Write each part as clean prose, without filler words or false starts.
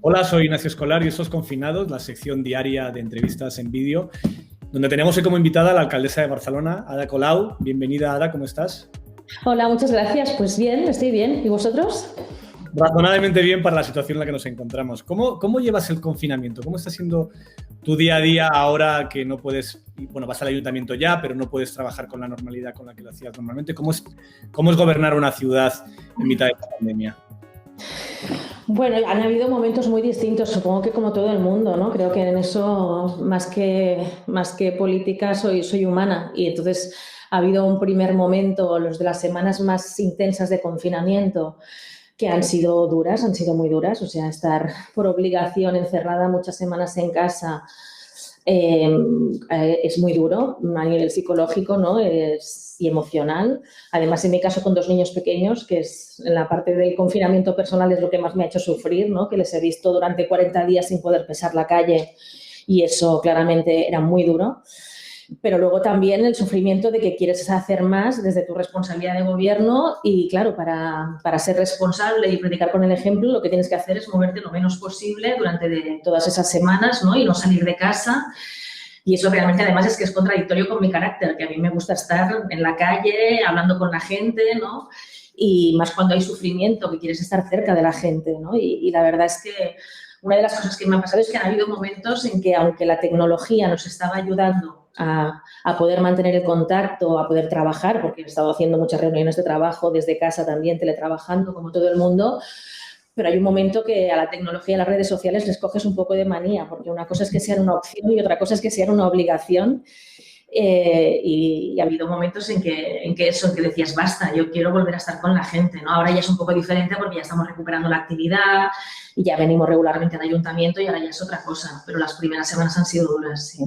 Hola, soy Ignacio Escolar y esto es Confinados, la sección diaria de entrevistas en vídeo, donde tenemos hoy como invitada a la alcaldesa de Barcelona, Ada Colau. Bienvenida, Ada, ¿cómo estás? Hola, muchas gracias. Pues bien, estoy bien. ¿Y vosotros? Razonablemente bien para la situación en la que nos encontramos. ¿Cómo llevas el confinamiento? ¿Cómo está siendo tu día a día ahora que no puedes, bueno, vas al ayuntamiento ya, pero no puedes trabajar con la normalidad con la que lo hacías normalmente? ¿Cómo es gobernar una ciudad en mitad de esta pandemia? Bueno, han habido momentos muy distintos, supongo que como todo el mundo, ¿no? Creo que en eso, más que política, soy humana. Y entonces ha habido un primer momento, los de las semanas más intensas de confinamiento, que han sido duras, han sido muy duras. O sea, estar por obligación encerrada muchas semanas en casa es muy duro a nivel psicológico, ¿no? Y emocional. Además, en mi caso, con 2 niños pequeños, que es en la parte del confinamiento personal es lo que más me ha hecho sufrir, ¿no? Que les he visto durante 40 días sin poder pisar la calle y eso claramente era muy duro. Pero luego también el sufrimiento de que quieres hacer más desde tu responsabilidad de gobierno y, claro, para ser responsable y predicar con el ejemplo, lo que tienes que hacer es moverte lo menos posible durante todas esas semanas, ¿no? Y no salir de casa. Y eso realmente además es que es contradictorio con mi carácter, que a mí me gusta estar en la calle, hablando con la gente, ¿no? Y más cuando hay sufrimiento, que quieres estar cerca de la gente, ¿no? Y la verdad es que una de las cosas que me ha pasado es que han habido momentos en que, aunque la tecnología nos estaba ayudando a poder mantener el contacto, a poder trabajar, porque he estado haciendo muchas reuniones de trabajo desde casa también, teletrabajando como todo el mundo, pero hay un momento que a la tecnología y a las redes sociales les coges un poco de manía, porque una cosa es que sean una opción y otra cosa es que sean una obligación. Y ha habido momentos en que decías, basta, yo quiero volver a estar con la gente, ¿no? Ahora ya es un poco diferente porque ya estamos recuperando la actividad y ya venimos regularmente al ayuntamiento y ahora ya es otra cosa, pero las primeras semanas han sido duras, sí.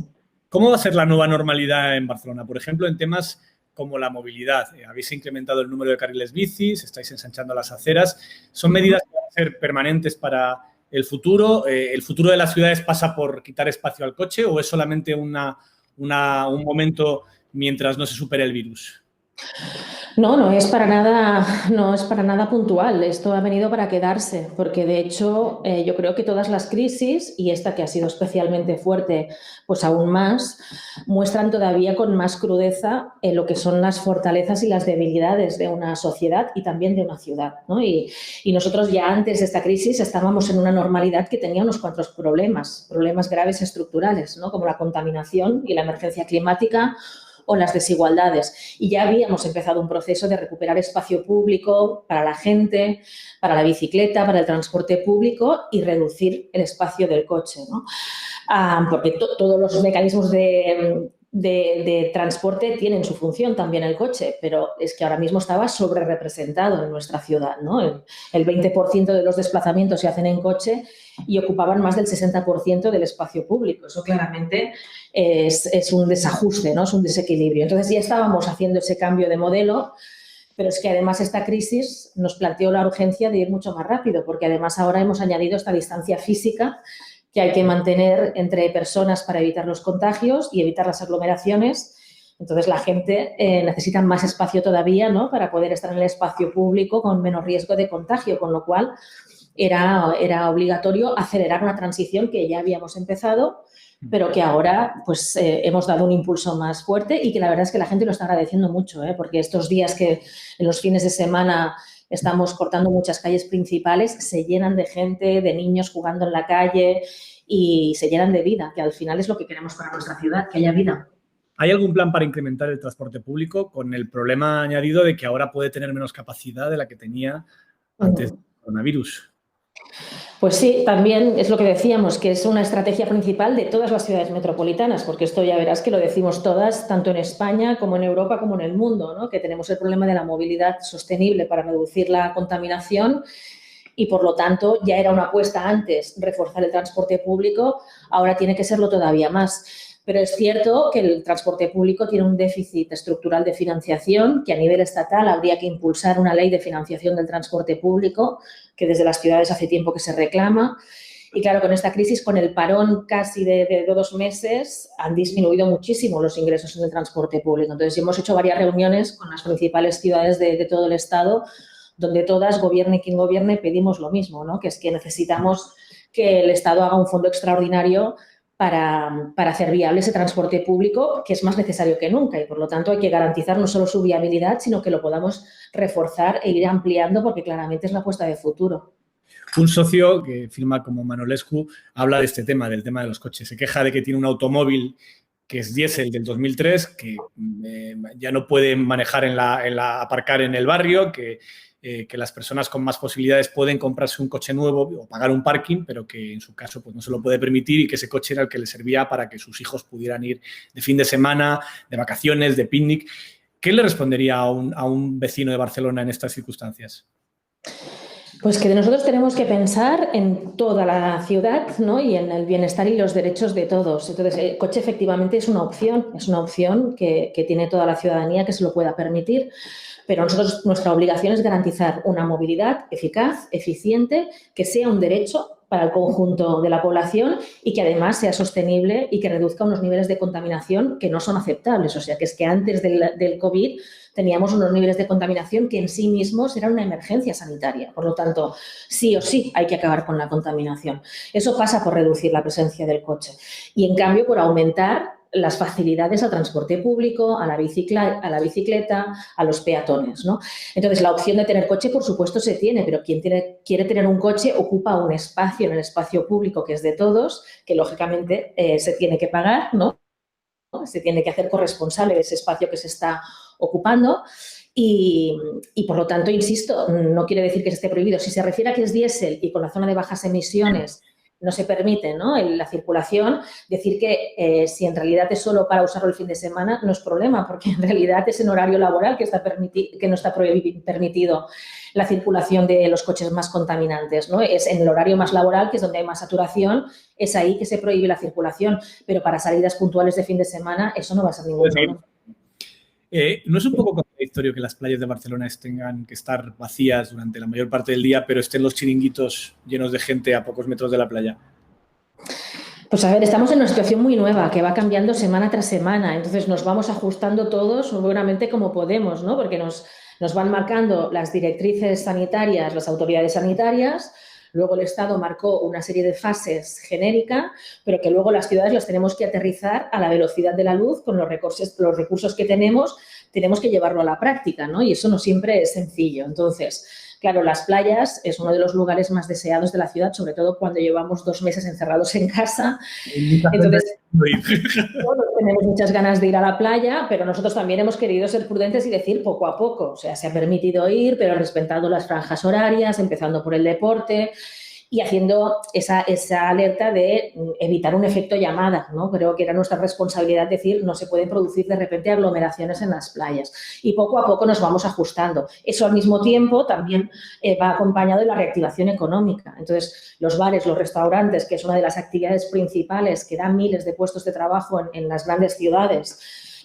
¿Cómo va a ser la nueva normalidad en Barcelona? Por ejemplo, en temas como la movilidad. Habéis incrementado el número de carriles bicis, estáis ensanchando las aceras. ¿Son medidas que van a ser permanentes para el futuro? ¿El futuro de las ciudades pasa por quitar espacio al coche o es solamente un momento mientras no se supere el virus? No, no es para nada puntual. Esto ha venido para quedarse, porque de hecho yo creo que todas las crisis, y esta que ha sido especialmente fuerte, pues aún más, muestran todavía con más crudeza lo que son las fortalezas y las debilidades de una sociedad y también de una ciudad, ¿no? Y nosotros ya antes de esta crisis estábamos en una normalidad que tenía unos cuantos problemas graves estructurales, ¿no? Como la contaminación y la emergencia climática o las desigualdades. Y ya habíamos empezado un proceso de recuperar espacio público para la gente, para la bicicleta, para el transporte público y reducir el espacio del coche, ¿no? Porque todos los mecanismos de transporte tienen su función, también el coche, pero es que ahora mismo estaba sobrerepresentado en nuestra ciudad, ¿no? El 20% de los desplazamientos se hacen en coche y ocupaban más del 60% del espacio público. Eso claramente es un desajuste, ¿no? Es un desequilibrio. Entonces ya estábamos haciendo ese cambio de modelo, pero es que además esta crisis nos planteó la urgencia de ir mucho más rápido, porque además ahora hemos añadido esta distancia física que hay que mantener entre personas para evitar los contagios y evitar las aglomeraciones. Entonces la gente necesita más espacio todavía, ¿no? Para poder estar en el espacio público con menos riesgo de contagio, con lo cual era obligatorio acelerar una transición que ya habíamos empezado, pero que ahora pues hemos dado un impulso más fuerte y que la verdad es que la gente lo está agradeciendo mucho, porque estos días que en los fines de semana estamos cortando muchas calles principales, se llenan de gente, de niños jugando en la calle y se llenan de vida, que al final es lo que queremos para nuestra ciudad, que haya vida. ¿Hay algún plan para incrementar el transporte público con el problema añadido de que ahora puede tener menos capacidad de la que tenía antes del coronavirus? Pues sí, también es lo que decíamos, que es una estrategia principal de todas las ciudades metropolitanas, porque esto ya verás que lo decimos todas, tanto en España como en Europa como en el mundo, ¿no? Que tenemos el problema de la movilidad sostenible para reducir la contaminación y, por lo tanto, ya era una apuesta antes reforzar el transporte público, ahora tiene que serlo todavía más. Pero es cierto que el transporte público tiene un déficit estructural de financiación, que a nivel estatal habría que impulsar una ley de financiación del transporte público, que desde las ciudades hace tiempo que se reclama. Y claro, con esta crisis, con el parón casi de 2 meses, han disminuido muchísimo los ingresos en el transporte público. Entonces, hemos hecho varias reuniones con las principales ciudades de todo el Estado, donde todas, gobierne quien gobierne, pedimos lo mismo, ¿no? Que es que necesitamos que el Estado haga un fondo extraordinario para hacer viable ese transporte público, que es más necesario que nunca y, por lo tanto, hay que garantizar no solo su viabilidad, sino que lo podamos reforzar e ir ampliando porque claramente es la apuesta de futuro. Un socio que firma como Manolescu habla de este tema, del tema de los coches. Se queja de que tiene un automóvil que es diésel del 2003, que ya no puede manejar aparcar en el barrio, que las personas con más posibilidades pueden comprarse un coche nuevo o pagar un parking, pero que en su caso pues, no se lo puede permitir y que ese coche era el que le servía para que sus hijos pudieran ir de fin de semana, de vacaciones, de picnic. ¿Qué le respondería a un vecino de Barcelona en estas circunstancias? Pues que nosotros tenemos que pensar en toda la ciudad, ¿no? Y en el bienestar y los derechos de todos. Entonces, el coche efectivamente es una opción que tiene toda la ciudadanía que se lo pueda permitir, pero nosotros nuestra obligación es garantizar una movilidad eficaz, eficiente, que sea un derecho para el conjunto de la población y que además sea sostenible y que reduzca unos niveles de contaminación que no son aceptables. O sea, que es que antes del COVID teníamos unos niveles de contaminación que en sí mismos eran una emergencia sanitaria. Por lo tanto, sí o sí hay que acabar con la contaminación. Eso pasa por reducir la presencia del coche y, en cambio, por aumentar las facilidades al transporte público, a la bicicleta, a los peatones, ¿no? Entonces, la opción de tener coche, por supuesto, se tiene, pero quien quiere tener un coche ocupa un espacio en el espacio público que es de todos, que lógicamente se tiene que pagar, ¿no? Se tiene que hacer corresponsable de ese espacio que se está ocupando y, por lo tanto, insisto, no quiere decir que esté prohibido. Si se refiere a que es diésel y con la zona de bajas emisiones no se permite, ¿no?, la circulación, decir que si en realidad es solo para usarlo el fin de semana no es problema, porque en realidad es en horario laboral que no está permitido la circulación de los coches más contaminantes, ¿no? Es en el horario más laboral, que es donde hay más saturación, es ahí que se prohíbe la circulación, pero para salidas puntuales de fin de semana eso no va a ser ningún problema. ¿No es un poco contradictorio que las playas de Barcelona tengan que estar vacías durante la mayor parte del día, pero estén los chiringuitos llenos de gente a pocos metros de la playa? Pues a ver, estamos en una situación muy nueva que va cambiando semana tras semana, entonces nos vamos ajustando todos seguramente como podemos, ¿no? Porque nos van marcando las directrices sanitarias, las autoridades sanitarias. Luego el Estado marcó una serie de fases genéricas, pero que luego las ciudades las tenemos que aterrizar a la velocidad de la luz con los recursos que tenemos que llevarlo a la práctica, ¿no? Y eso no siempre es sencillo. Entonces, claro, las playas es uno de los lugares más deseados de la ciudad, sobre todo cuando llevamos 2 meses encerrados en casa. Entonces, todos tenemos muchas ganas de ir a la playa, pero nosotros también hemos querido ser prudentes y decir poco a poco. O sea, se ha permitido ir, pero respetando las franjas horarias, empezando por el deporte y haciendo esa alerta de evitar un efecto llamada, ¿no? Creo que era nuestra responsabilidad decir no se pueden producir de repente aglomeraciones en las playas. Y poco a poco nos vamos ajustando. Eso al mismo tiempo también va acompañado de la reactivación económica. Entonces, los bares, los restaurantes, que es una de las actividades principales que dan miles de puestos de trabajo en las grandes ciudades,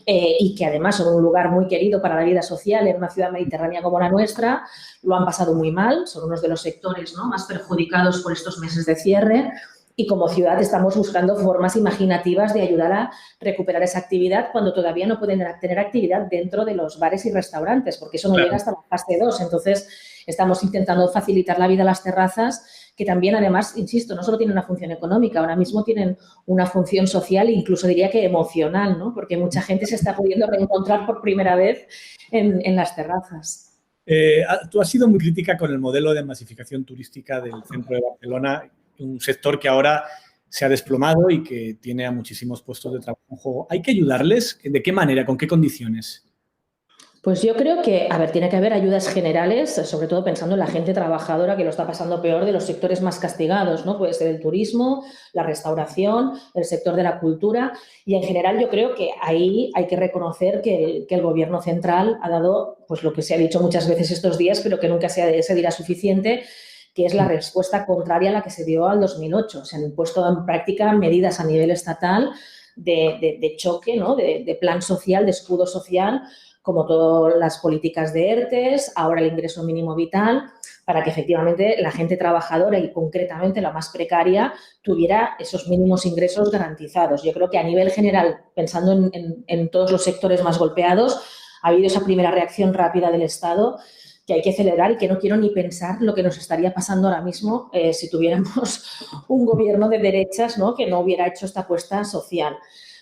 y que además son un lugar muy querido para la vida social en una ciudad mediterránea como la nuestra, lo han pasado muy mal, son unos de los sectores, ¿no?, más perjudicados por estos meses de cierre y como ciudad estamos buscando formas imaginativas de ayudar a recuperar esa actividad cuando todavía no pueden tener actividad dentro de los bares y restaurantes, porque eso no llega hasta la fase 2. Entonces, estamos intentando facilitar la vida a las terrazas, que también, además, insisto, no solo tienen una función económica, ahora mismo tienen una función social e incluso diría que emocional, ¿no? Porque mucha gente se está pudiendo reencontrar por primera vez en las terrazas. Tú has sido muy crítica con el modelo de masificación turística del centro de Barcelona, un sector que ahora se ha desplomado y que tiene a muchísimos puestos de trabajo en juego. ¿Hay que ayudarles? ¿De qué manera? ¿Con qué condiciones? Pues yo creo que, a ver, tiene que haber ayudas generales, sobre todo pensando en la gente trabajadora que lo está pasando peor de los sectores más castigados, ¿no? Puede ser el turismo, la restauración, el sector de la cultura y, en general, yo creo que ahí hay que reconocer que el Gobierno central ha dado, pues lo que se ha dicho muchas veces estos días, pero que nunca se dirá suficiente, que es la respuesta contraria a la que se dio al 2008. Se han puesto en práctica medidas a nivel estatal de choque, ¿no?, de plan social, de escudo social, como todas las políticas de ERTES, ahora el ingreso mínimo vital, para que efectivamente la gente trabajadora y concretamente la más precaria tuviera esos mínimos ingresos garantizados. Yo creo que a nivel general, pensando en todos los sectores más golpeados, ha habido esa primera reacción rápida del Estado que hay que acelerar y que no quiero ni pensar lo que nos estaría pasando ahora mismo si tuviéramos un gobierno de derechas, ¿no?, que no hubiera hecho esta apuesta social.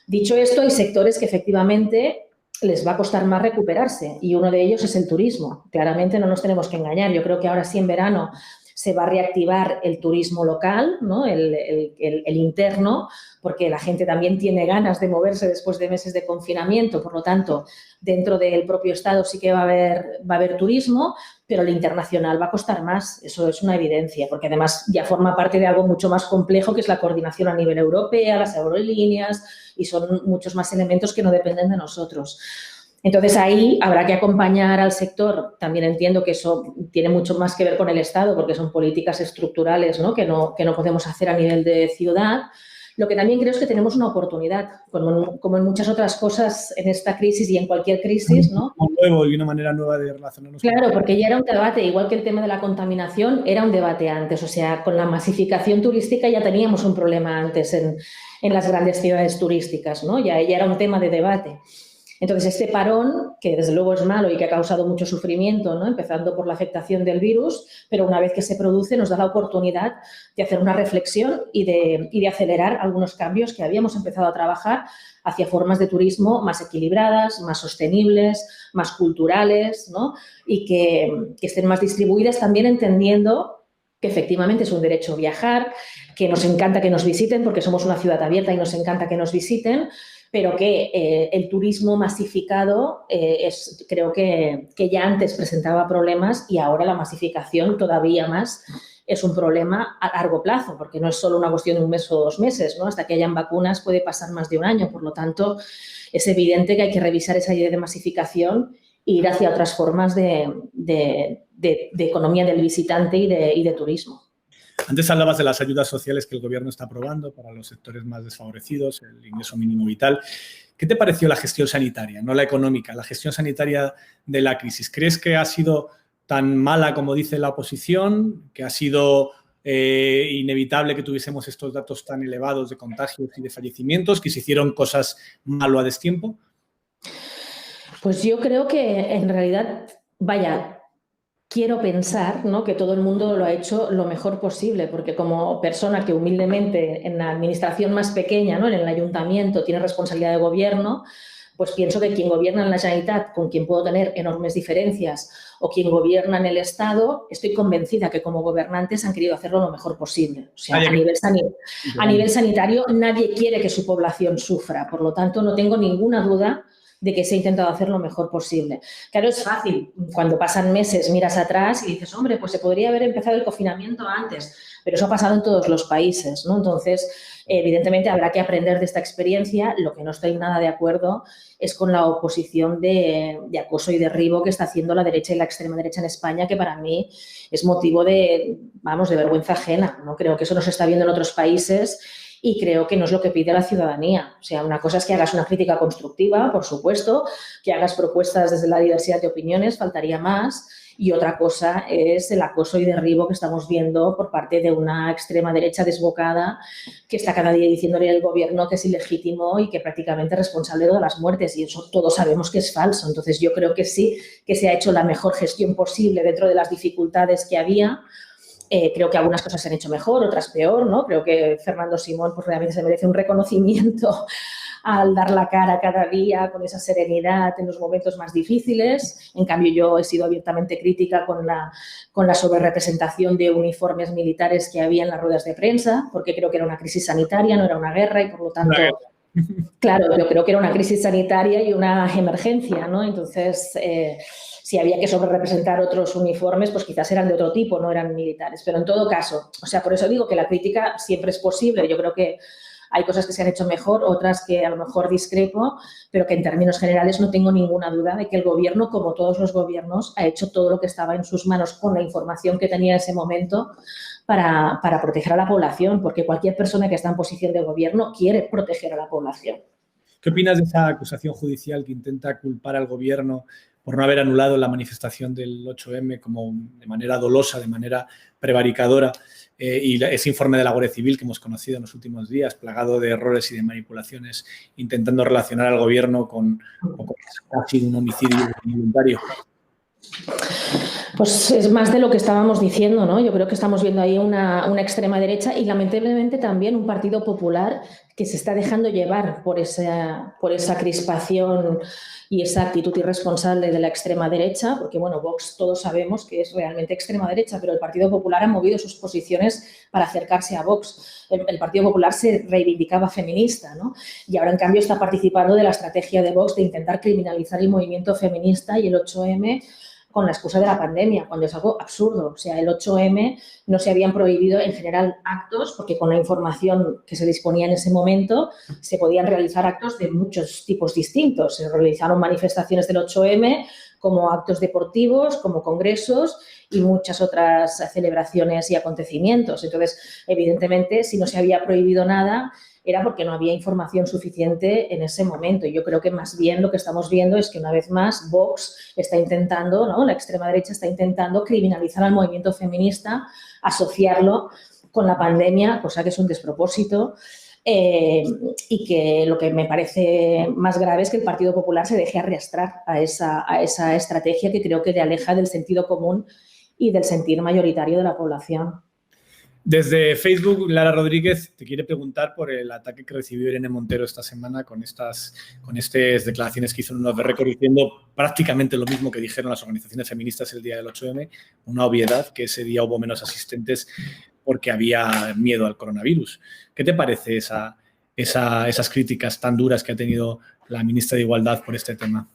Dicho esto, hay sectores que efectivamente les va a costar más recuperarse y uno de ellos es el turismo. Claramente no nos tenemos que engañar. Yo creo que ahora sí en verano se va a reactivar el turismo local, ¿no?, el interno, porque la gente también tiene ganas de moverse después de meses de confinamiento. Por lo tanto, dentro del propio Estado sí que va a haber turismo, pero el internacional va a costar más. Eso es una evidencia, porque además ya forma parte de algo mucho más complejo, que es la coordinación a nivel europeo, las aerolíneas, y son muchos más elementos que no dependen de nosotros. Entonces, ahí habrá que acompañar al sector. También entiendo que eso tiene mucho más que ver con el Estado, porque son políticas estructurales, ¿no?, que no podemos hacer a nivel de ciudad. Lo que también creo es que tenemos una oportunidad, como en muchas otras cosas en esta crisis y en cualquier crisis, ¿no? Nuevo y una manera nueva de relacionarnos. Claro, porque ya era un debate, igual que el tema de la contaminación, era un debate antes. O sea, con la masificación turística ya teníamos un problema antes en las grandes ciudades turísticas, ¿no? Ya era un tema de debate. Entonces, este parón, que desde luego es malo y que ha causado mucho sufrimiento, ¿no?, empezando por la afectación del virus, pero una vez que se produce nos da la oportunidad de hacer una reflexión y de acelerar algunos cambios que habíamos empezado a trabajar hacia formas de turismo más equilibradas, más sostenibles, más culturales, ¿no?, y que estén más distribuidas, también entendiendo que efectivamente es un derecho viajar, que nos encanta que nos visiten porque somos una ciudad abierta y nos encanta que nos visiten, pero que el turismo masificado creo que ya antes presentaba problemas y ahora la masificación todavía más es un problema a largo plazo, porque no es solo una cuestión de un mes o 2 meses, ¿no? Hasta que hayan vacunas puede pasar más de un año. Por lo tanto, es evidente que hay que revisar esa idea de masificación e ir hacia otras formas de economía del visitante y de turismo. Antes hablabas de las ayudas sociales que el Gobierno está aprobando para los sectores más desfavorecidos, el ingreso mínimo vital. ¿Qué te pareció la gestión sanitaria, no la económica, la gestión sanitaria de la crisis? ¿Crees que ha sido tan mala como dice la oposición, que ha sido inevitable que tuviésemos estos datos tan elevados de contagios y de fallecimientos, que se hicieron cosas malo a destiempo? Pues yo creo que en realidad, quiero pensar, ¿no?, que todo el mundo lo ha hecho lo mejor posible, porque como persona que humildemente en la administración más pequeña, ¿no?, en el ayuntamiento, tiene responsabilidad de gobierno, pues pienso que quien gobierna en la Generalitat, con quien puedo tener enormes diferencias, o quien gobierna en el Estado, estoy convencida que como gobernantes han querido hacerlo lo mejor posible. O sea, a nivel sanitario nadie quiere que su población sufra, por lo tanto no tengo ninguna duda de que se ha intentado hacer lo mejor posible. Claro, es fácil. Cuando pasan meses, miras atrás y dices, hombre, pues se podría haber empezado el confinamiento antes, pero eso ha pasado en todos los países, ¿no? Entonces, evidentemente, habrá que aprender de esta experiencia. Lo que no estoy nada de acuerdo es con la oposición de acoso y derribo que está haciendo la derecha y la extrema derecha en España, que para mí es motivo de vergüenza ajena, ¿no? Creo que eso no se está viendo en otros países y creo que no es lo que pide la ciudadanía. O sea, una cosa es que hagas una crítica constructiva, por supuesto, que hagas propuestas desde la diversidad de opiniones, faltaría más, y otra cosa es el acoso y derribo que estamos viendo por parte de una extrema derecha desbocada que está cada día diciéndole al gobierno que es ilegítimo y que prácticamente es responsable de todas las muertes, y eso todos sabemos que es falso. Entonces, yo creo que sí, que se ha hecho la mejor gestión posible dentro de las dificultades que había. Creo que algunas cosas se han hecho mejor, otras peor, ¿no? Creo que Fernando Simón pues realmente se merece un reconocimiento al dar la cara cada día con esa serenidad en los momentos más difíciles. En cambio, yo he sido abiertamente crítica con la sobrerepresentación de uniformes militares que había en las ruedas de prensa, porque creo que era una crisis sanitaria, no era una guerra, y por lo tanto, claro, yo creo que era una crisis sanitaria y una emergencia, ¿no? Entonces, si había que sobrerepresentar otros uniformes, pues quizás eran de otro tipo, no eran militares. Pero en todo caso, o sea, por eso digo que la crítica siempre es posible. Yo creo que hay cosas que se han hecho mejor, otras que a lo mejor discrepo, pero que en términos generales no tengo ninguna duda de que el gobierno, como todos los gobiernos, ha hecho todo lo que estaba en sus manos con la información que tenía en ese momento para proteger a la población, porque cualquier persona que está en posición de gobierno quiere proteger a la población. ¿Qué opinas de esa acusación judicial que intenta culpar al gobierno por no haber anulado la manifestación del 8M como de manera dolosa, de manera prevaricadora, y ese informe de la Guardia Civil que hemos conocido en los últimos días, plagado de errores y de manipulaciones, intentando relacionar al gobierno con casi un homicidio voluntario? Pues es más de lo que estábamos diciendo, ¿no? Yo creo que estamos viendo ahí una extrema derecha y lamentablemente también un Partido Popular que se está dejando llevar por esa crispación y esa actitud irresponsable de la extrema derecha, porque bueno, Vox todos sabemos que es realmente extrema derecha, pero el Partido Popular ha movido sus posiciones para acercarse a Vox. El Partido Popular se reivindicaba feminista, ¿no? Y ahora en cambio está participando de la estrategia de Vox de intentar criminalizar el movimiento feminista y el 8M con la excusa de la pandemia, cuando es algo absurdo. O sea, el 8M no se habían prohibido en general actos, porque con la información que se disponía en ese momento se podían realizar actos de muchos tipos distintos. Se realizaron manifestaciones del 8M como actos deportivos, como congresos y muchas otras celebraciones y acontecimientos. Entonces, evidentemente, si no se había prohibido nada, era porque no había información suficiente en ese momento. Y yo creo que más bien lo que estamos viendo es que una vez más Vox está intentando, ¿no? La extrema derecha está intentando criminalizar al movimiento feminista, asociarlo con la pandemia, cosa que es un despropósito. Y que lo que me parece más grave es que el Partido Popular se deje arrastrar a esa estrategia que creo que le aleja del sentido común y del sentir mayoritario de la población. Desde Facebook, Lara Rodríguez te quiere preguntar por el ataque que recibió Irene Montero esta semana con estas declaraciones que hizo en un récord diciendo prácticamente lo mismo que dijeron las organizaciones feministas el día del 8M, una obviedad, que ese día hubo menos asistentes porque había miedo al coronavirus. ¿Qué te parece esas críticas tan duras que ha tenido la ministra de Igualdad por este tema?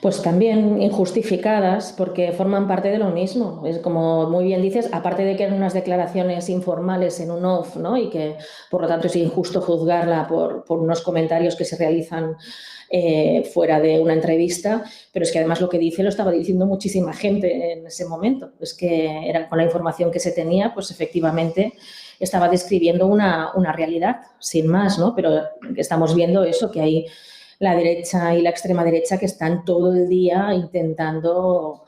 Pues también injustificadas, porque forman parte de lo mismo. Es como muy bien dices, aparte de que eran unas declaraciones informales en un off, ¿no? Y que por lo tanto es injusto juzgarla por unos comentarios que se realizan fuera de una entrevista, pero es que además lo que dice lo estaba diciendo muchísima gente en ese momento. Es que era con la información que se tenía, pues efectivamente estaba describiendo una realidad, sin más, ¿no? Pero estamos viendo eso, que hay la derecha y la extrema derecha que están todo el día intentando,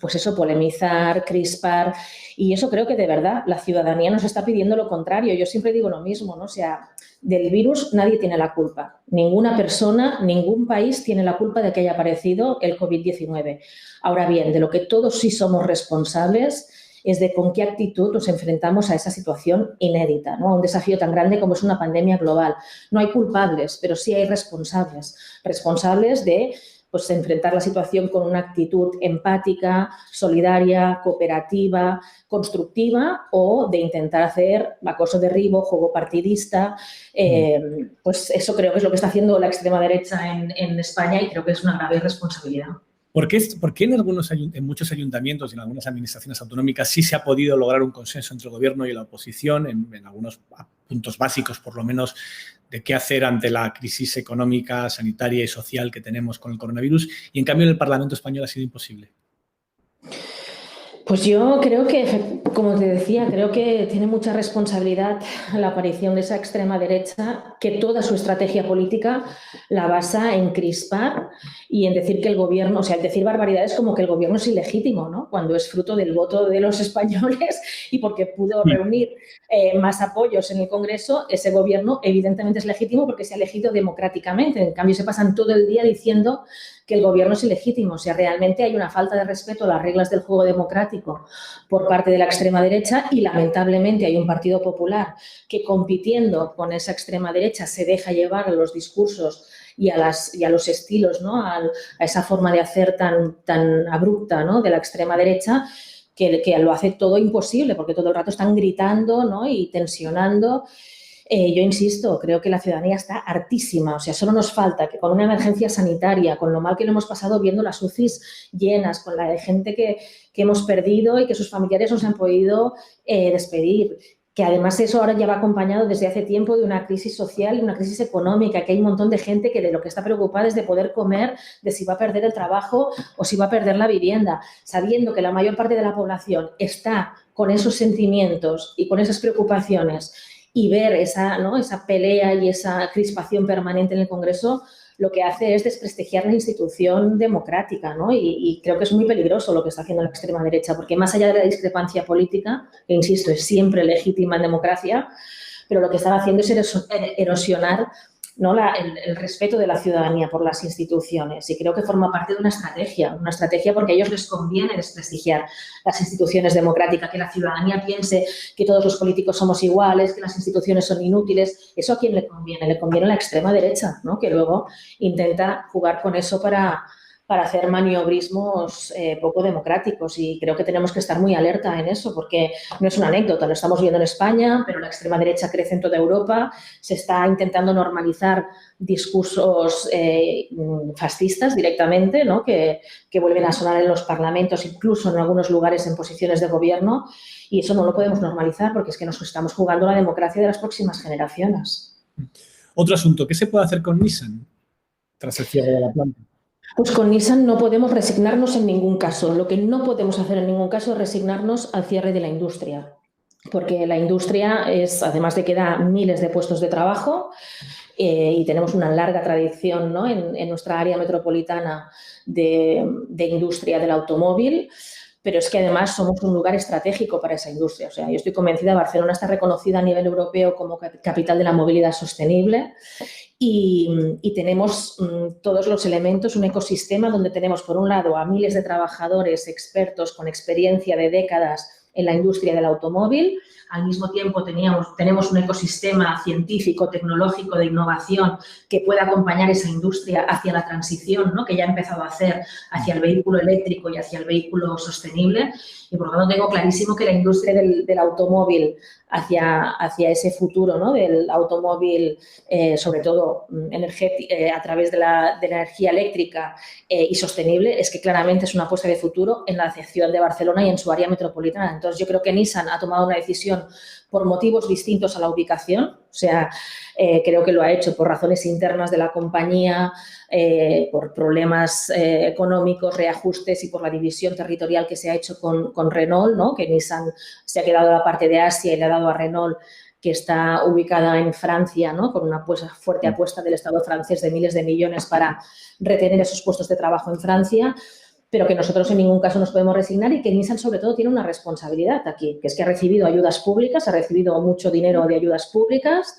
pues eso, polemizar, crispar. Y eso creo que de verdad la ciudadanía nos está pidiendo lo contrario. Yo siempre digo lo mismo, ¿no? O sea, del virus nadie tiene la culpa. Ninguna persona, ningún país tiene la culpa de que haya aparecido el COVID-19. Ahora bien, de lo que todos sí somos responsables es de con qué actitud nos enfrentamos a esa situación inédita, ¿no? A un desafío tan grande como es una pandemia global. No hay culpables, pero sí hay responsables. Responsables de pues, enfrentar la situación con una actitud empática, solidaria, cooperativa, constructiva o de intentar hacer acoso-derribo, juego partidista. Pues eso creo que es lo que está haciendo la extrema derecha en España y creo que es una grave responsabilidad. ¿Por qué en muchos ayuntamientos y en algunas administraciones autonómicas sí se ha podido lograr un consenso entre el gobierno y la oposición en algunos puntos básicos, por lo menos, de qué hacer ante la crisis económica, sanitaria y social que tenemos con el coronavirus, y en cambio en el Parlamento español ha sido imposible? Pues yo creo que, como te decía, creo que tiene mucha responsabilidad la aparición de esa extrema derecha, que toda su estrategia política la basa en crispar y en decir que el gobierno, o sea, el decir barbaridades como que el gobierno es ilegítimo, ¿no? Cuando es fruto del voto de los españoles y porque pudo reunir más apoyos en el Congreso, ese gobierno evidentemente es legítimo porque se ha elegido democráticamente. En cambio, se pasan todo el día diciendo que el gobierno es ilegítimo. O sea, realmente hay una falta de respeto a las reglas del juego democrático por parte de la extrema derecha y, lamentablemente, hay un Partido Popular que, compitiendo con esa extrema derecha, se deja llevar a los discursos y a los estilos, ¿no? A esa forma de hacer tan abrupta, ¿no? De la extrema derecha, que lo hace todo imposible, porque todo el rato están gritando, ¿no? Y tensionando. Yo insisto, creo que la ciudadanía está hartísima. O sea, solo nos falta que con una emergencia sanitaria, con lo mal que lo hemos pasado viendo las UCIs llenas, con la de gente que hemos perdido y que sus familiares no se han podido despedir, que además eso ahora ya va acompañado desde hace tiempo de una crisis social y una crisis económica, que hay un montón de gente que de lo que está preocupada es de poder comer, de si va a perder el trabajo o si va a perder la vivienda, sabiendo que la mayor parte de la población está con esos sentimientos y con esas preocupaciones, y ver esa pelea y esa crispación permanente en el Congreso, lo que hace es desprestigiar la institución democrática, ¿no? Y creo que es muy peligroso lo que está haciendo la extrema derecha, porque más allá de la discrepancia política, que insisto, es siempre legítima en democracia, pero lo que están haciendo es erosionar ¿no? El respeto de la ciudadanía por las instituciones, y creo que forma parte de una estrategia porque a ellos les conviene desprestigiar las instituciones democráticas, que la ciudadanía piense que todos los políticos somos iguales, que las instituciones son inútiles. ¿Eso a quién le conviene? Le conviene a la extrema derecha, ¿no? Que luego intenta jugar con eso para hacer maniobrismos poco democráticos, y creo que tenemos que estar muy alerta en eso, porque no es una anécdota, lo estamos viendo en España, pero la extrema derecha crece en toda Europa, se está intentando normalizar discursos fascistas directamente, ¿no? que vuelven a sonar en los parlamentos, incluso en algunos lugares en posiciones de gobierno, y eso no lo podemos normalizar porque es que nos estamos jugando la democracia de las próximas generaciones. Otro asunto, ¿qué se puede hacer con Nissan tras el cierre de la planta? Pues con Nissan no podemos resignarnos en ningún caso. Lo que no podemos hacer en ningún caso es resignarnos al cierre de la industria, porque la industria es, además de que da miles de puestos de trabajo, y tenemos una larga tradición, ¿no? en nuestra área metropolitana de industria del automóvil, pero es que además somos un lugar estratégico para esa industria. O sea, yo estoy convencida, Barcelona está reconocida a nivel europeo como capital de la movilidad sostenible, y tenemos todos los elementos, un ecosistema donde tenemos, por un lado, a miles de trabajadores expertos con experiencia de décadas en la industria del automóvil. Al mismo tiempo tenemos un ecosistema científico, tecnológico, de innovación que puede acompañar esa industria hacia la transición, ¿no? que ya ha empezado a hacer hacia el vehículo eléctrico y hacia el vehículo sostenible. Y por lo tanto tengo clarísimo que la industria del automóvil hacia ese futuro, ¿no? del automóvil, sobre todo a través de la energía eléctrica y sostenible, es que claramente es una apuesta de futuro en la ciudad de Barcelona y en su área metropolitana. Entonces, yo creo que Nissan ha tomado una decisión por motivos distintos a la ubicación. O sea, creo que lo ha hecho por razones internas de la compañía, por problemas económicos, reajustes, y por la división territorial que se ha hecho con Renault, ¿no? que Nissan se ha quedado a la parte de Asia y le ha dado a Renault, que está ubicada en Francia, ¿no? con una fuerte apuesta del Estado francés de miles de millones para retener esos puestos de trabajo en Francia, pero que nosotros en ningún caso nos podemos resignar, y que Nissan sobre todo tiene una responsabilidad aquí, que es que ha recibido ayudas públicas, ha recibido mucho dinero de ayudas públicas,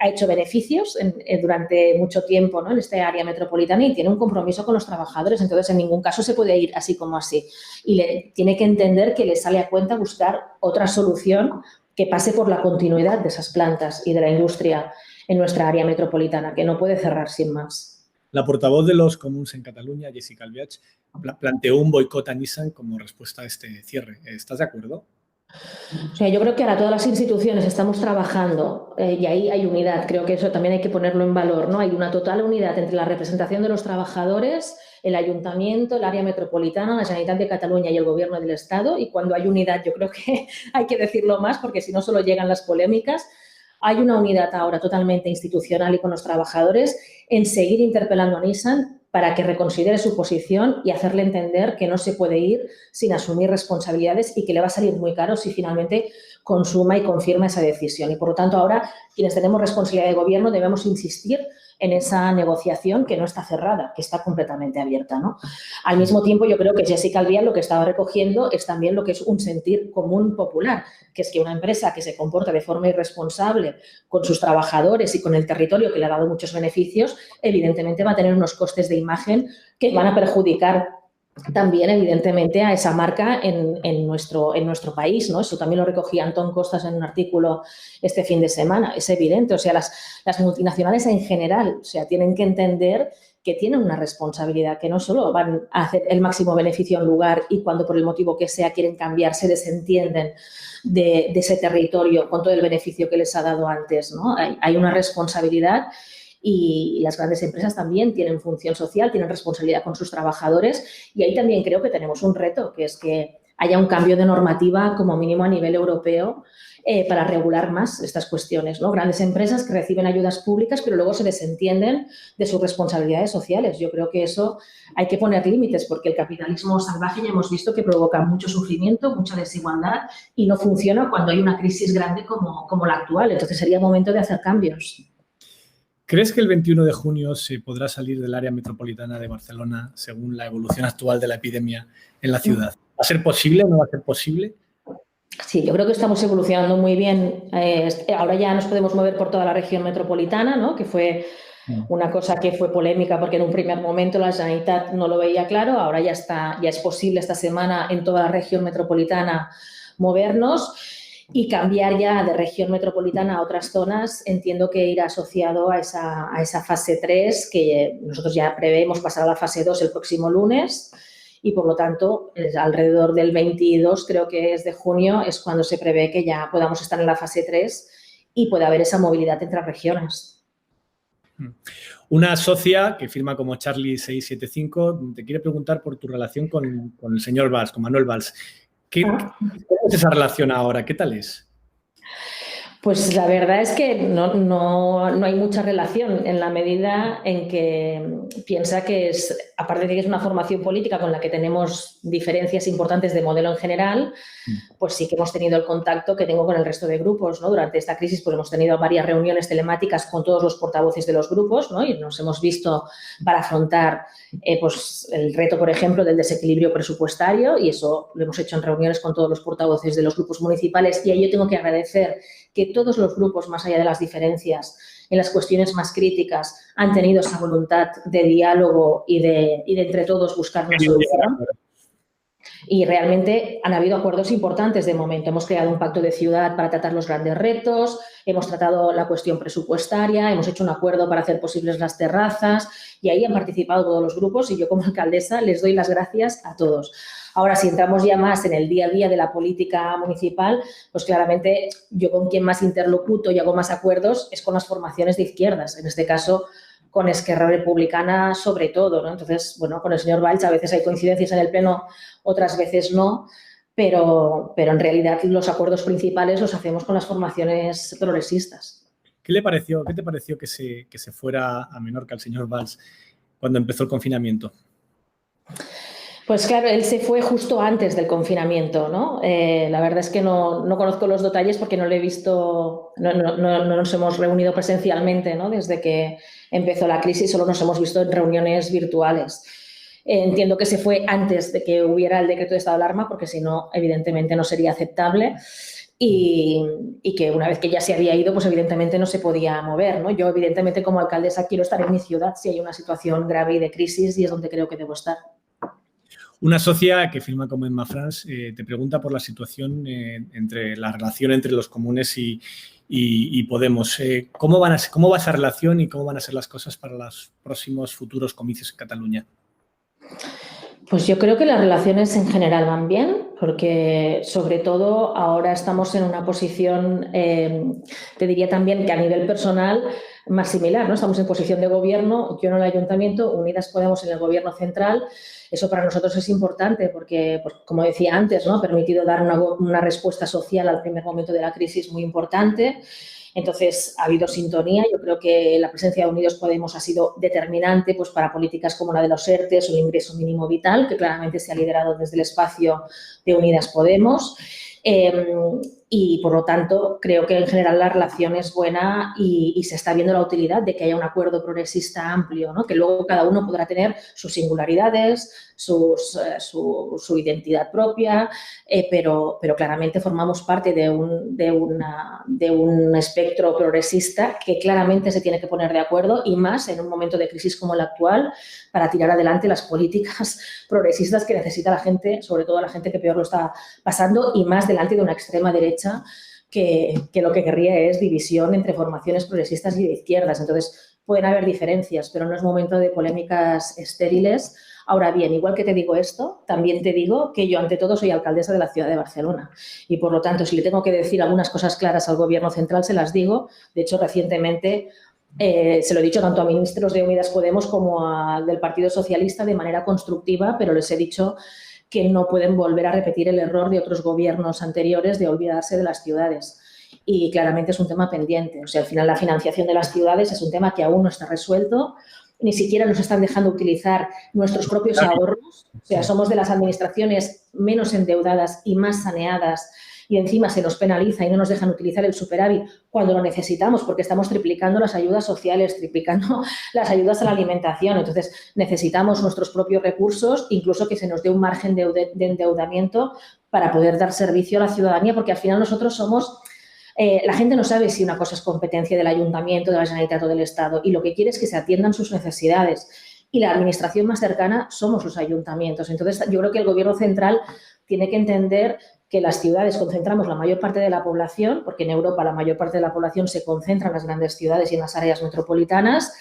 ha hecho beneficios durante mucho tiempo, ¿no? en esta área metropolitana, y tiene un compromiso con los trabajadores. Entonces, en ningún caso se puede ir así como así. Y tiene que entender que le sale a cuenta buscar otra solución que pase por la continuidad de esas plantas y de la industria en nuestra área metropolitana, que no puede cerrar sin más. La portavoz de los Comuns en Cataluña, Jessica Albiach, planteó un boicot a Nissan como respuesta a este cierre. ¿Estás de acuerdo? O sea, yo creo que ahora todas las instituciones estamos trabajando, y ahí hay unidad. Creo que eso también hay que ponerlo en valor, ¿no? Hay una total unidad entre la representación de los trabajadores, el ayuntamiento, el área metropolitana, la Generalitat de Cataluña y el Gobierno del Estado. Y cuando hay unidad, yo creo que hay que decirlo más, porque si no solo llegan las polémicas. Hay una unidad ahora totalmente institucional y con los trabajadores en seguir interpelando a Nissan para que reconsidere su posición y hacerle entender que no se puede ir sin asumir responsabilidades, y que le va a salir muy caro si finalmente consuma y confirma esa decisión. Y, por lo tanto, ahora quienes tenemos responsabilidad de gobierno debemos insistir en esa negociación, que no está cerrada, que está completamente abierta, ¿no? Al mismo tiempo, yo creo que Jessica Albiach lo que estaba recogiendo es también lo que es un sentir común popular, que es que una empresa que se comporta de forma irresponsable con sus trabajadores y con el territorio, que le ha dado muchos beneficios, evidentemente va a tener unos costes de imagen que van a perjudicar también, evidentemente, a esa marca en nuestro país, ¿no? Eso también lo recogía Antón Costas en un artículo este fin de semana. Es evidente, o sea, las multinacionales en general, o sea, tienen que entender que tienen una responsabilidad, que no solo van a hacer el máximo beneficio en lugar, y cuando por el motivo que sea quieren cambiar, se desentienden de ese territorio con todo el beneficio que les ha dado antes, ¿no? Hay una responsabilidad. Y las grandes empresas también tienen función social, tienen responsabilidad con sus trabajadores, y ahí también creo que tenemos un reto, que es que haya un cambio de normativa como mínimo a nivel europeo para regular más estas cuestiones, ¿no? Grandes empresas que reciben ayudas públicas pero luego se desentienden de sus responsabilidades sociales. Yo creo que eso hay que poner límites, porque el capitalismo salvaje ya hemos visto que provoca mucho sufrimiento, mucha desigualdad, y no funciona cuando hay una crisis grande como la actual. Entonces sería momento de hacer cambios. ¿Crees que el 21 de junio se podrá salir del área metropolitana de Barcelona según la evolución actual de la epidemia en la ciudad? ¿Va a ser posible o no va a ser posible? Sí, yo creo que estamos evolucionando muy bien. Ahora ya nos podemos mover por toda la región metropolitana, ¿no? Que fue una cosa que fue polémica porque en un primer momento la Generalitat no lo veía claro. Ahora ya es posible esta semana en toda la región metropolitana movernos y cambiar ya de región metropolitana a otras zonas. Entiendo que irá asociado a esa fase 3, que nosotros ya prevemos pasar a la fase 2 el próximo lunes. Y, por lo tanto, alrededor del 22, creo que es de junio, es cuando se prevé que ya podamos estar en la fase 3 y pueda haber esa movilidad entre regiones. Una socia que firma como Charlie675 te quiere preguntar por tu relación con el señor Valls, con Manuel Valls. ¿Cómo es esa relación ahora? ¿Qué tal es? Pues la verdad es que no hay mucha relación en la medida en que piensa que es, aparte de que es una formación política con la que tenemos diferencias importantes de modelo en general, pues sí que hemos tenido el contacto que tengo con el resto de grupos, ¿no? Durante esta crisis pues hemos tenido varias reuniones telemáticas con todos los portavoces de los grupos, ¿no? Y nos hemos visto para afrontar pues el reto, por ejemplo, del desequilibrio presupuestario, y eso lo hemos hecho en reuniones con todos los portavoces de los grupos municipales, y ahí yo tengo que agradecer que todos los grupos, más allá de las diferencias, en las cuestiones más críticas, han tenido esa voluntad de diálogo y de entre todos buscar una solución. Y realmente han habido acuerdos importantes de momento. Hemos creado un pacto de ciudad para tratar los grandes retos, hemos tratado la cuestión presupuestaria, hemos hecho un acuerdo para hacer posibles las terrazas y ahí han participado todos los grupos y yo como alcaldesa les doy las gracias a todos. Ahora, si entramos ya más en el día a día de la política municipal, pues claramente yo con quien más interlocuto y hago más acuerdos es con las formaciones de izquierdas. En este caso, con Esquerra Republicana sobre todo, ¿no? Entonces, bueno, con el señor Valls a veces hay coincidencias en el pleno, otras veces no, pero en realidad los acuerdos principales los hacemos con las formaciones progresistas. ¿Qué te pareció que se fuera a Menorca el señor Valls cuando empezó el confinamiento? Pues claro, él se fue justo antes del confinamiento, ¿no? La verdad es que no conozco los detalles porque no lo he visto, no nos hemos reunido presencialmente, ¿no? Desde que empezó la crisis solo nos hemos visto en reuniones virtuales. Entiendo que se fue antes de que hubiera el decreto de estado de alarma porque si no, evidentemente no sería aceptable. Y que una vez que ya se había ido, pues evidentemente no se podía mover, ¿no? Yo, evidentemente, como alcaldesa quiero estar en mi ciudad si hay una situación grave y de crisis y es donde creo que debo estar. Una socia que firma como Emma France te pregunta por la situación entre la relación entre los comunes y Podemos. ¿Cómo va esa relación y cómo van a ser las cosas para los próximos futuros comicios en Cataluña? Pues yo creo que las relaciones en general van bien, porque sobre todo ahora estamos en una posición, te diría también que a nivel personal, más similar, ¿no? Estamos en posición de gobierno, yo en el ayuntamiento, Unidas Podemos en el gobierno central. Eso para nosotros es importante porque, pues, como decía antes, ¿no? Ha permitido dar una respuesta social al primer momento de la crisis muy importante. Entonces, ha habido sintonía. Yo creo que la presencia de Unidos Podemos ha sido determinante pues, para políticas como la de los ERTEs o el ingreso mínimo vital, que claramente se ha liderado desde el espacio de Unidas Podemos. Y, por lo tanto, creo que en general la relación es buena y se está viendo la utilidad de que haya un acuerdo progresista amplio, ¿no? Que luego cada uno podrá tener sus singularidades, su identidad propia, pero claramente formamos parte de un espectro progresista que claramente se tiene que poner de acuerdo y más en un momento de crisis como el actual para tirar adelante las políticas progresistas que necesita la gente, sobre todo la gente que peor lo está pasando y más delante de una extrema derecha que lo que querría es división entre formaciones progresistas y de izquierdas. Entonces, pueden haber diferencias, pero no es momento de polémicas estériles. Ahora bien, igual que te digo esto, también te digo que yo ante todo soy alcaldesa de la ciudad de Barcelona y, por lo tanto, si le tengo que decir algunas cosas claras al gobierno central, se las digo. De hecho, recientemente se lo he dicho tanto a ministros de Unidas Podemos como del Partido Socialista de manera constructiva, pero les he dicho que no pueden volver a repetir el error de otros gobiernos anteriores de olvidarse de las ciudades. Y claramente es un tema pendiente. O sea, al final la financiación de las ciudades es un tema que aún no está resuelto. Ni siquiera nos están dejando utilizar nuestros propios ahorros. O sea, somos de las administraciones menos endeudadas y más saneadas y encima se nos penaliza y no nos dejan utilizar el superávit cuando lo necesitamos porque estamos triplicando las ayudas sociales, triplicando las ayudas a la alimentación. Entonces, necesitamos nuestros propios recursos, incluso que se nos dé un margen de endeudamiento para poder dar servicio a la ciudadanía, porque al final nosotros somos... la gente no sabe si una cosa es competencia del Ayuntamiento, de la Generalitat o del Estado, y lo que quiere es que se atiendan sus necesidades. Y la administración más cercana somos los ayuntamientos. Entonces, yo creo que el Gobierno central tiene que entender que las ciudades concentramos la mayor parte de la población, porque en Europa la mayor parte de la población se concentra en las grandes ciudades y en las áreas metropolitanas,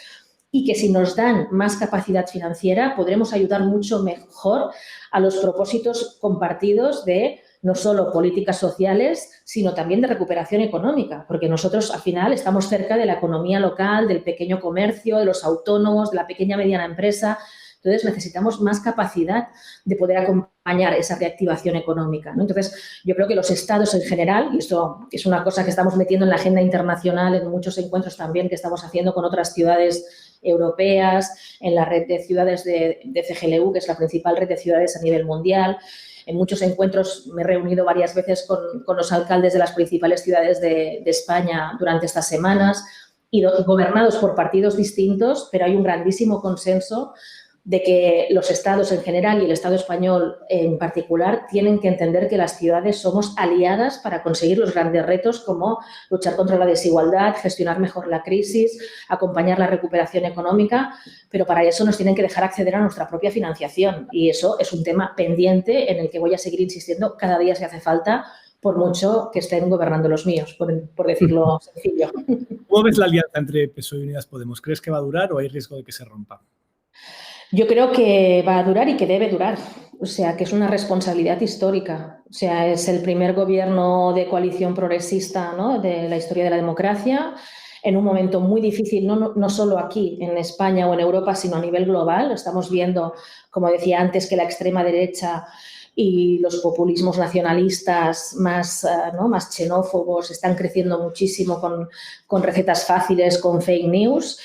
y que si nos dan más capacidad financiera podremos ayudar mucho mejor a los propósitos compartidos de no solo políticas sociales, sino también de recuperación económica, porque nosotros al final estamos cerca de la economía local, del pequeño comercio, de los autónomos, de la pequeña y mediana empresa. Entonces, necesitamos más capacidad de poder acompañar esa reactivación económica, ¿no? Entonces, yo creo que los estados en general, y esto es una cosa que estamos metiendo en la agenda internacional, en muchos encuentros también que estamos haciendo con otras ciudades europeas, en la red de ciudades de CGLU, que es la principal red de ciudades a nivel mundial. En muchos encuentros me he reunido varias veces con los alcaldes de las principales ciudades de España durante estas semanas, y gobernados por partidos distintos, pero hay un grandísimo consenso de que los estados en general y el Estado español en particular tienen que entender que las ciudades somos aliadas para conseguir los grandes retos como luchar contra la desigualdad, gestionar mejor la crisis, acompañar la recuperación económica, pero para eso nos tienen que dejar acceder a nuestra propia financiación, y eso es un tema pendiente en el que voy a seguir insistiendo cada día si hace falta, por mucho que estén gobernando los míos, por decirlo sencillo. ¿Cómo ves la alianza entre PSOE y Unidas Podemos? ¿Crees que va a durar o hay riesgo de que se rompa? Yo creo que va a durar y que debe durar, o sea, que es una responsabilidad histórica. O sea, es el primer gobierno de coalición progresista, ¿no?, de la historia de la democracia, en un momento muy difícil, no solo aquí en España o en Europa, sino a nivel global. Estamos viendo, como decía antes, que la extrema derecha y los populismos nacionalistas más xenófobos están creciendo muchísimo con recetas fáciles, con fake news.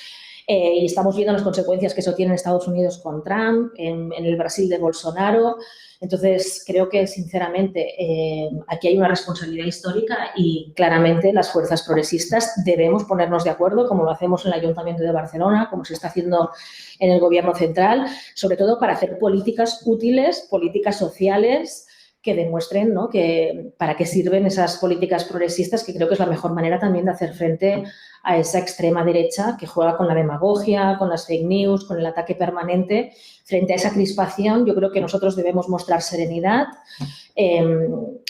Y estamos viendo las consecuencias que eso tiene en Estados Unidos con Trump, en el Brasil de Bolsonaro. Entonces, creo que, sinceramente, aquí hay una responsabilidad histórica y, claramente, las fuerzas progresistas debemos ponernos de acuerdo, como lo hacemos en el Ayuntamiento de Barcelona, como se está haciendo en el Gobierno central, sobre todo para hacer políticas útiles, políticas sociales, que demuestren, ¿no?, que para qué sirven esas políticas progresistas, que creo que es la mejor manera también de hacer frente a esa extrema derecha que juega con la demagogia, con las fake news, con el ataque permanente. Frente a esa crispación, yo creo que nosotros debemos mostrar serenidad,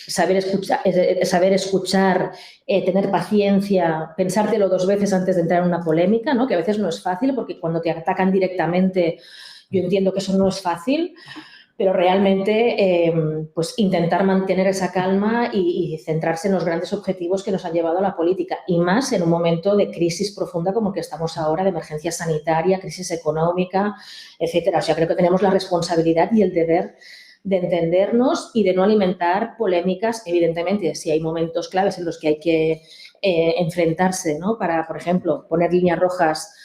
saber escuchar, tener paciencia, pensártelo 2 veces antes de entrar en una polémica, ¿no?, que a veces no es fácil, porque cuando te atacan directamente, yo entiendo que eso no es fácil, pero realmente pues intentar mantener esa calma y centrarse en los grandes objetivos que nos han llevado a la política, y más en un momento de crisis profunda como el que estamos ahora, de emergencia sanitaria, crisis económica, etcétera. O sea, creo que tenemos la responsabilidad y el deber de entendernos y de no alimentar polémicas. Evidentemente, si hay momentos claves en los que hay que enfrentarse, ¿no?, para, por ejemplo, poner líneas rojas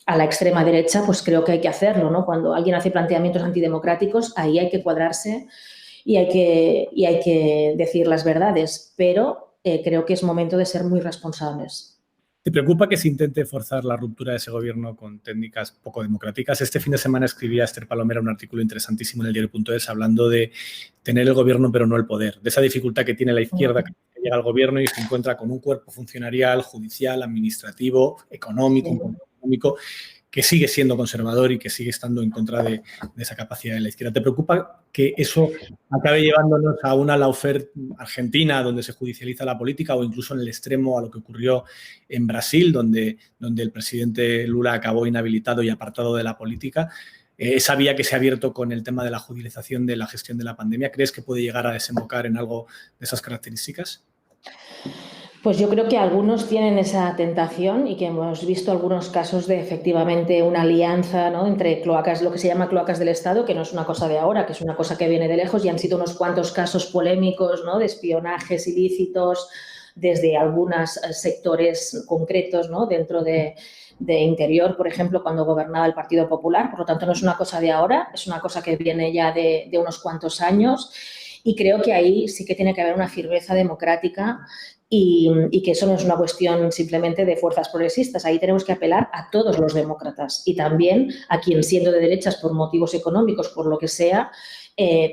a la extrema derecha, pues creo que hay que hacerlo, ¿no? Cuando alguien hace planteamientos antidemocráticos, ahí hay que cuadrarse y hay que decir las verdades, pero creo que es momento de ser muy responsables. ¿Te preocupa que se intente forzar la ruptura de ese gobierno con técnicas poco democráticas? Este fin de semana escribía Esther Palomera un artículo interesantísimo en el diario.es hablando de tener el gobierno pero no el poder, de esa dificultad que tiene la izquierda que llega al gobierno y se encuentra con un cuerpo funcionarial, judicial, administrativo, económico, que sigue siendo conservador y que sigue estando en contra de esa capacidad de la izquierda. ¿Te preocupa que eso acabe llevándonos a una lawfare argentina donde se judicializa la política, o incluso en el extremo a lo que ocurrió en Brasil, donde el presidente Lula acabó inhabilitado y apartado de la política? Esa vía que se ha abierto con el tema de la judicialización de la gestión de la pandemia, ¿crees que puede llegar a desembocar en algo de esas características? Pues yo creo que algunos tienen esa tentación y que hemos visto algunos casos de, efectivamente, una alianza, ¿no?, entre cloacas, lo que se llama cloacas del Estado, que no es una cosa de ahora, que es una cosa que viene de lejos, y han sido unos cuantos casos polémicos, ¿no?, de espionajes ilícitos desde algunos sectores concretos, ¿no?, dentro de Interior, por ejemplo, cuando gobernaba el Partido Popular. Por lo tanto, no es una cosa de ahora, es una cosa que viene ya de unos cuantos años. Y creo que ahí sí que tiene que haber una firmeza democrática y que eso no es una cuestión simplemente de fuerzas progresistas. Ahí tenemos que apelar a todos los demócratas y también a quien, siendo de derechas por motivos económicos, por lo que sea,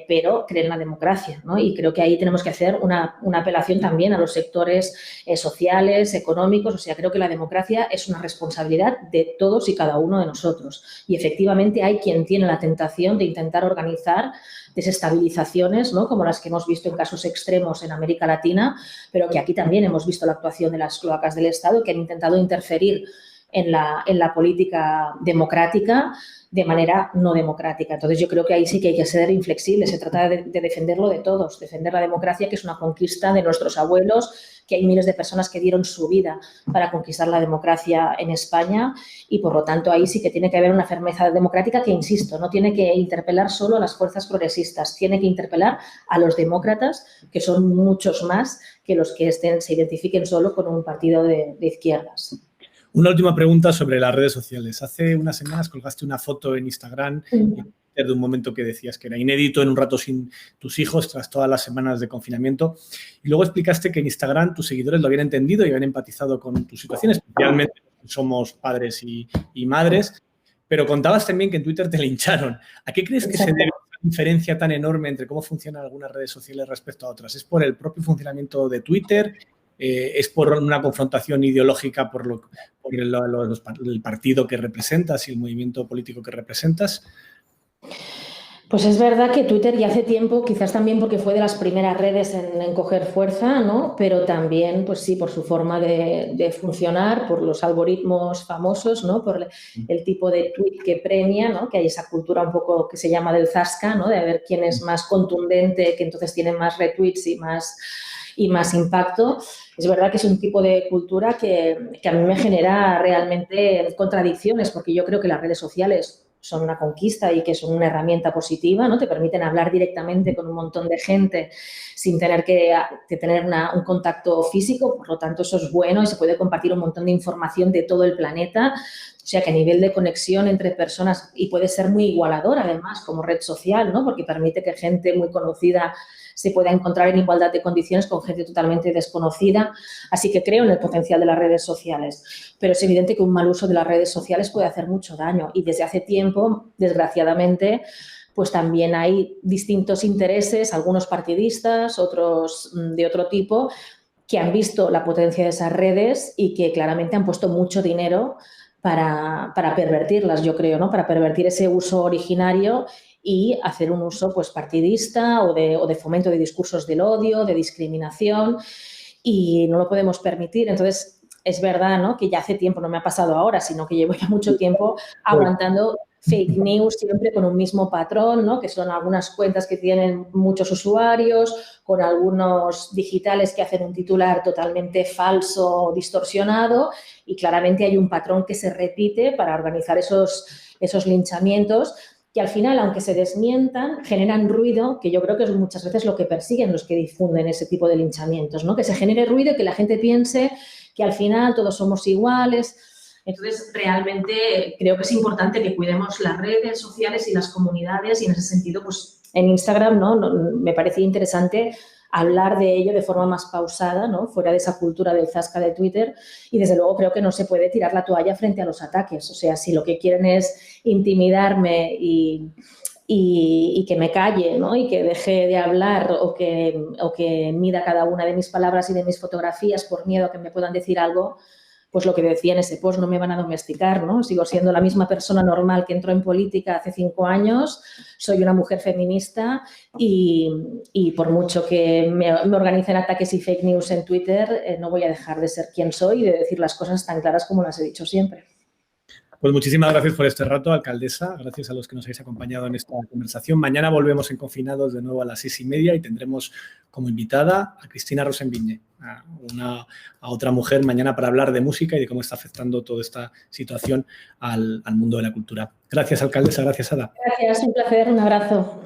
pero creen en la democracia, ¿no? Y creo que ahí tenemos que hacer una apelación también a los sectores sociales, económicos. O sea, creo que la democracia es una responsabilidad de todos y cada uno de nosotros. Y efectivamente hay quien tiene la tentación de intentar organizar desestabilizaciones, ¿no?, como las que hemos visto en casos extremos en América Latina, pero que aquí también hemos visto la actuación de las cloacas del Estado que han intentado interferir en la política democrática de manera no democrática. Entonces, yo creo que ahí sí que hay que ser inflexible. Se trata de defenderlo de todos, defender la democracia, que es una conquista de nuestros abuelos, que hay miles de personas que dieron su vida para conquistar la democracia en España y, por lo tanto, ahí sí que tiene que haber una firmeza democrática que, insisto, no tiene que interpelar solo a las fuerzas progresistas, tiene que interpelar a los demócratas, que son muchos más que los que se identifiquen solo con un partido de izquierdas. Una última pregunta sobre las redes sociales. Hace unas semanas colgaste una foto en Instagram de un momento que decías que era inédito en un rato sin tus hijos tras todas las semanas de confinamiento. Y luego explicaste que en Instagram tus seguidores lo habían entendido y habían empatizado con tu situación, especialmente somos padres y madres. Pero contabas también que en Twitter te lincharon. ¿A qué crees que se debe esa diferencia tan enorme entre cómo funcionan algunas redes sociales respecto a otras? ¿Es por el propio funcionamiento de Twitter? ¿Es por una confrontación ideológica por el partido que representas y el movimiento político que representas? Pues es verdad que Twitter ya hace tiempo, quizás también porque fue de las primeras redes en coger fuerza, ¿no? Pero también, pues sí, por su forma de funcionar, por los algoritmos famosos, ¿no? Por el tipo de tweet que premia, ¿no? Que hay esa cultura un poco que se llama del zasca, ¿no? De ver quién es más contundente, que entonces tiene más retweets y más impacto. Es verdad que es un tipo de cultura que a mí me genera realmente contradicciones, porque yo creo que las redes sociales son una conquista y que son una herramienta positiva, ¿no? Te permiten hablar directamente con un montón de gente sin tener que tener un contacto físico, por lo tanto eso es bueno y se puede compartir un montón de información de todo el planeta. O sea que a nivel de conexión entre personas, y puede ser muy igualador además como red social, ¿no? Porque permite que gente muy conocida se pueda encontrar en igualdad de condiciones con gente totalmente desconocida. Así que creo en el potencial de las redes sociales. Pero es evidente que un mal uso de las redes sociales puede hacer mucho daño. Y desde hace tiempo, desgraciadamente, pues también hay distintos intereses, algunos partidistas, otros de otro tipo, que han visto la potencia de esas redes y que claramente han puesto mucho dinero para pervertirlas, yo creo, ¿no? Para pervertir ese uso originario y hacer un uso pues partidista o de fomento de discursos del odio, de discriminación, y no lo podemos permitir. Entonces, es verdad, ¿no?, que ya hace tiempo, no me ha pasado ahora, sino que llevo ya mucho tiempo aguantando fake news siempre con un mismo patrón, ¿no?, que son algunas cuentas que tienen muchos usuarios, con algunos digitales que hacen un titular totalmente falso, distorsionado, y claramente hay un patrón que se repite para organizar esos linchamientos, que al final, aunque se desmientan, generan ruido, que yo creo que es muchas veces lo que persiguen los que difunden ese tipo de linchamientos, ¿no? Que se genere ruido y que la gente piense que al final todos somos iguales. Entonces, realmente creo que es importante que cuidemos las redes sociales y las comunidades, y en ese sentido, pues en Instagram, ¿no? Me parece interesante hablar de ello de forma más pausada, ¿no?, fuera de esa cultura del zasca de Twitter, y desde luego creo que no se puede tirar la toalla frente a los ataques. O sea, si lo que quieren es intimidarme y que me calle, ¿no?, y que deje de hablar o que mida cada una de mis palabras y de mis fotografías por miedo a que me puedan decir algo, pues lo que decía en ese post, no me van a domesticar, ¿no? Sigo siendo la misma persona normal que entró en política hace 5 años, soy una mujer feminista y por mucho que me organicen ataques y fake news en Twitter, no voy a dejar de ser quien soy y de decir las cosas tan claras como las he dicho siempre. Pues muchísimas gracias por este rato, alcaldesa. Gracias a los que nos habéis acompañado en esta conversación. Mañana volvemos en Confinados de nuevo a las 6:30 y tendremos como invitada a Cristina Rosenviñe, a otra mujer mañana, para hablar de música y de cómo está afectando toda esta situación al mundo de la cultura. Gracias, alcaldesa. Gracias, Ada. Gracias, un placer. Un abrazo.